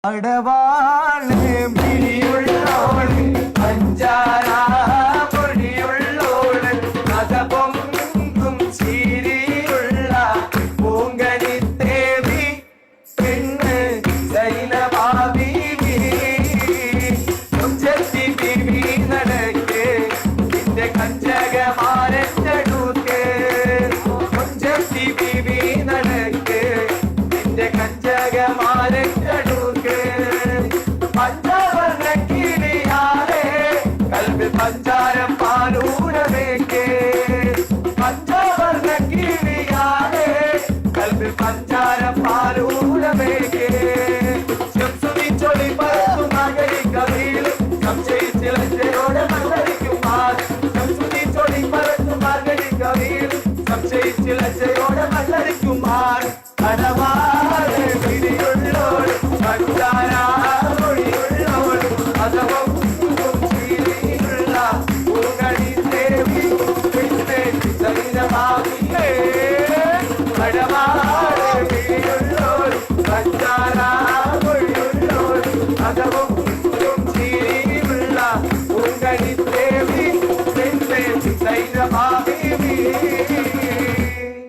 അടവാള് പിടിയുള്ളോള് അഞ്ചാരാ പൊടിയുള്ളോള് അതപൊങ്കും ചീരിയുള്ള പൂങ്കനിത്തേവി പെണ്ണ് സൈനബീവി കൊഞ്ചത്തി ബീവി നടക്ക് നിന്റെ കഞ്ചകമാരടുക്ക് കൊഞ്ചത്തി ബീവി നടക്ക് നിന്റെ കഞ്ചകമാരടുക്ക്